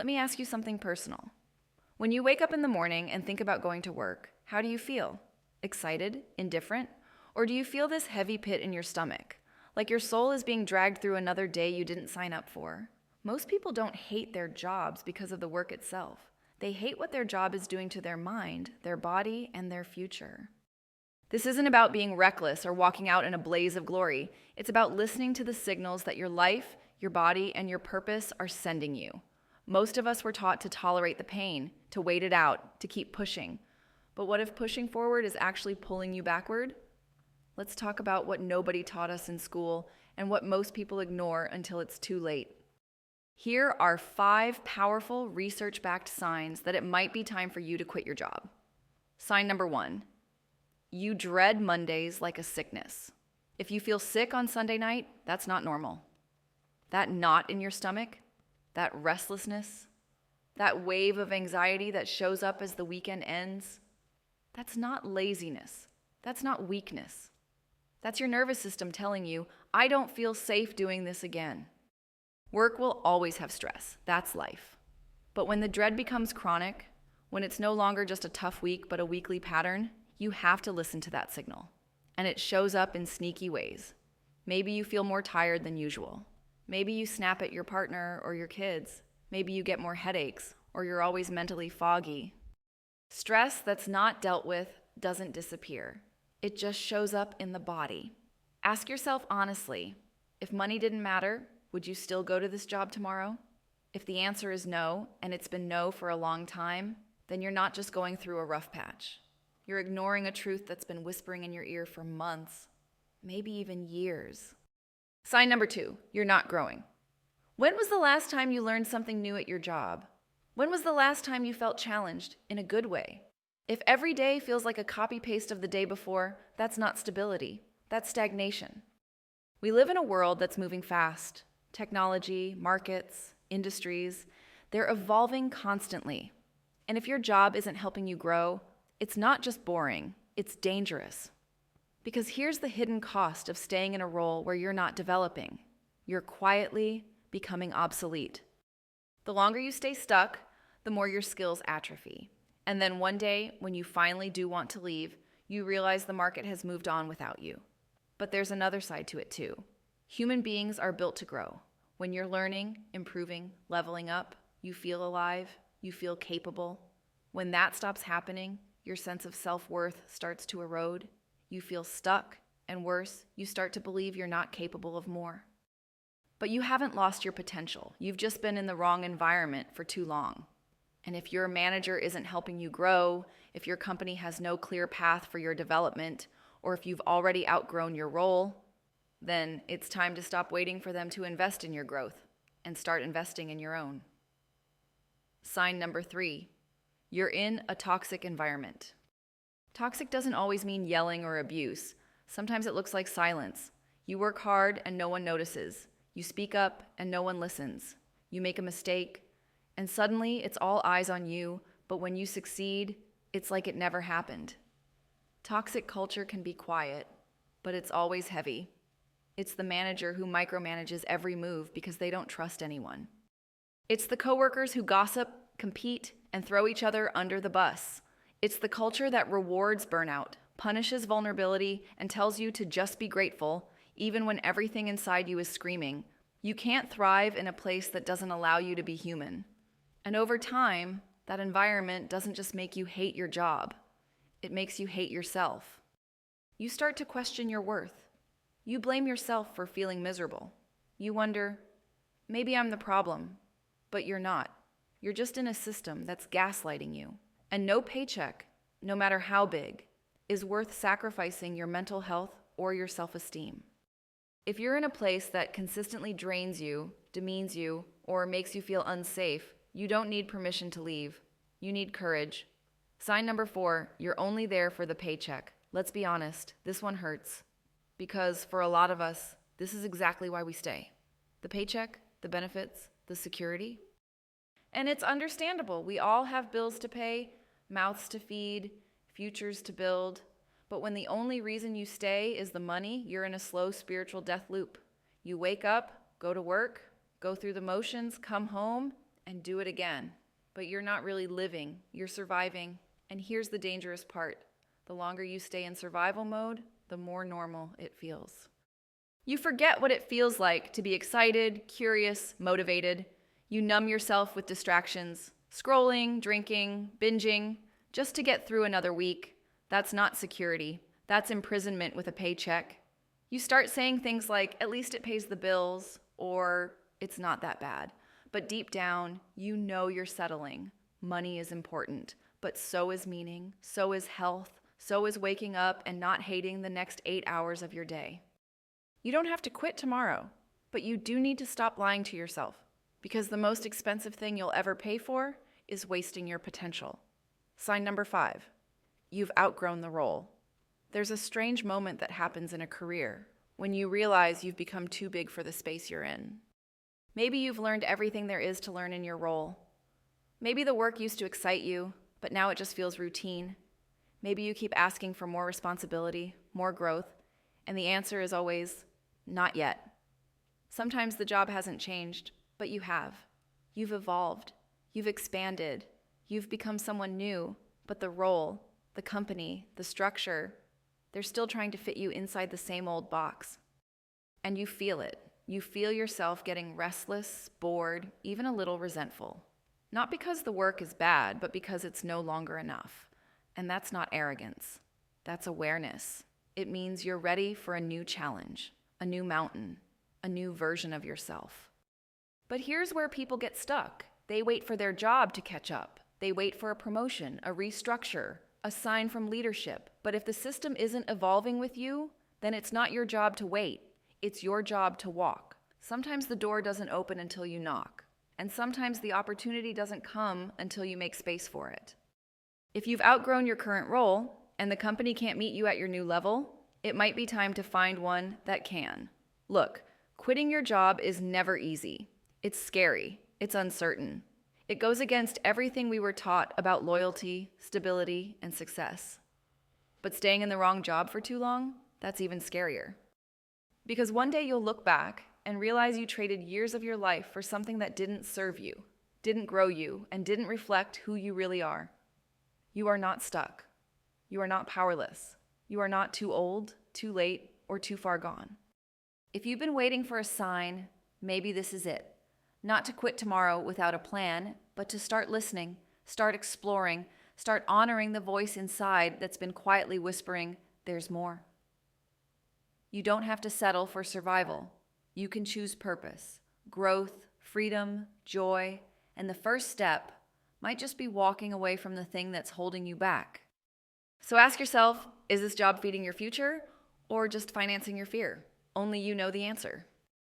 Let me ask you something personal. When you wake up in the morning and think about going to work, how do you feel? Excited? Indifferent? Or do you feel this heavy pit in your stomach, like your soul is being dragged through another day you didn't sign up for? Most people don't hate their jobs because of the work itself. They hate what their job is doing to their mind, their body, and their future. This isn't about being reckless or walking out in a blaze of glory. It's about listening to the signals that your life, your body, and your purpose are sending you. Most of us were taught to tolerate the pain, to wait it out, to keep pushing. But what if pushing forward is actually pulling you backward? Let's talk about what nobody taught us in school and what most people ignore until it's too late. Here are 5 powerful research-backed signs that it might be time for you to quit your job. Sign number 1. You dread Mondays like a sickness. If you feel sick on Sunday night, that's not normal. That knot in your stomach, that restlessness, that wave of anxiety that shows up as the weekend ends, that's not laziness. That's not weakness. That's your nervous system telling you, I don't feel safe doing this again. Work will always have stress. That's life. But when the dread becomes chronic, when it's no longer just a tough week but a weekly pattern, you have to listen to that signal. And it shows up in sneaky ways. Maybe you feel more tired than usual. Maybe you snap at your partner or your kids. Maybe you get more headaches, or you're always mentally foggy. Stress that's not dealt with doesn't disappear. It just shows up in the body. Ask yourself honestly, if money didn't matter, would you still go to this job tomorrow? If the answer is no, and it's been no for a long time, then you're not just going through a rough patch. You're ignoring a truth that's been whispering in your ear for months, maybe even years. Sign number 2, you're not growing. When was the last time you learned something new at your job? When was the last time you felt challenged in a good way? If every day feels like a copy-paste of the day before, that's not stability. That's stagnation. We live in a world that's moving fast. Technology, markets, industries, they're evolving constantly. And if your job isn't helping you grow, it's not just boring, it's dangerous. Because here's the hidden cost of staying in a role where you're not developing. You're quietly becoming obsolete. The longer you stay stuck, the more your skills atrophy. And then one day, when you finally do want to leave, you realize the market has moved on without you. But there's another side to it too. Human beings are built to grow. When you're learning, improving, leveling up, you feel alive, you feel capable. When that stops happening, your sense of self-worth starts to erode. You feel stuck, and worse, you start to believe you're not capable of more. But you haven't lost your potential. You've just been in the wrong environment for too long. And if your manager isn't helping you grow, if your company has no clear path for your development, or if you've already outgrown your role, then it's time to stop waiting for them to invest in your growth and start investing in your own. Sign number 3, you're in a toxic environment. Toxic doesn't always mean yelling or abuse. Sometimes it looks like silence. You work hard and no one notices. You speak up and no one listens. You make a mistake, and suddenly it's all eyes on you, but when you succeed, it's like it never happened. Toxic culture can be quiet, but it's always heavy. It's the manager who micromanages every move because they don't trust anyone. It's the coworkers who gossip, compete, and throw each other under the bus. It's the culture that rewards burnout, punishes vulnerability, and tells you to just be grateful, even when everything inside you is screaming. You can't thrive in a place that doesn't allow you to be human. And over time, that environment doesn't just make you hate your job. It makes you hate yourself. You start to question your worth. You blame yourself for feeling miserable. You wonder, maybe I'm the problem, but you're not. You're just in a system that's gaslighting you. And no paycheck, no matter how big, is worth sacrificing your mental health or your self-esteem. If you're in a place that consistently drains you, demeans you, or makes you feel unsafe, you don't need permission to leave. You need courage. Sign number 4, you're only there for the paycheck. Let's be honest, this one hurts. Because for a lot of us, this is exactly why we stay. The paycheck, the benefits, the security. And it's understandable. We all have bills to pay, mouths to feed, futures to build. But when the only reason you stay is the money, you're in a slow spiritual death loop. You wake up, go to work, go through the motions, come home, and do it again. But you're not really living, you're surviving. And here's the dangerous part. The longer you stay in survival mode, the more normal it feels. You forget what it feels like to be excited, curious, motivated. You numb yourself with distractions, scrolling, drinking, binging, just to get through another week. That's not security. That's imprisonment with a paycheck. You start saying things like, at least it pays the bills, or it's not that bad. But deep down, you know you're settling. Money is important, but so is meaning, so is health, so is waking up and not hating the next 8 hours of your day. You don't have to quit tomorrow, but you do need to stop lying to yourself, because the most expensive thing you'll ever pay for is wasting your potential. Sign number 5, you've outgrown the role. There's a strange moment that happens in a career when you realize you've become too big for the space you're in. Maybe you've learned everything there is to learn in your role. Maybe the work used to excite you, but now it just feels routine. Maybe you keep asking for more responsibility, more growth, and the answer is always, not yet. Sometimes the job hasn't changed, but you have. You've evolved. You've expanded. You've become someone new, but the role, the company, the structure, they're still trying to fit you inside the same old box. And you feel it. You feel yourself getting restless, bored, even a little resentful. Not because the work is bad, but because it's no longer enough. And that's not arrogance. That's awareness. It means you're ready for a new challenge, a new mountain, a new version of yourself. But here's where people get stuck. They wait for their job to catch up. They wait for a promotion, a restructure, a sign from leadership. But if the system isn't evolving with you, then it's not your job to wait. It's your job to walk. Sometimes the door doesn't open until you knock, and sometimes the opportunity doesn't come until you make space for it. If you've outgrown your current role and the company can't meet you at your new level, it might be time to find one that can. Look, quitting your job is never easy. It's scary. It's uncertain. It goes against everything we were taught about loyalty, stability, and success. But staying in the wrong job for too long, that's even scarier. Because one day you'll look back and realize you traded years of your life for something that didn't serve you, didn't grow you, and didn't reflect who you really are. You are not stuck. You are not powerless. You are not too old, too late, or too far gone. If you've been waiting for a sign, maybe this is it. Not to quit tomorrow without a plan, but to start listening, start exploring, start honoring the voice inside that's been quietly whispering, there's more. You don't have to settle for survival. You can choose purpose, growth, freedom, joy, and the first step might just be walking away from the thing that's holding you back. So ask yourself, is this job feeding your future or just financing your fear? Only you know the answer.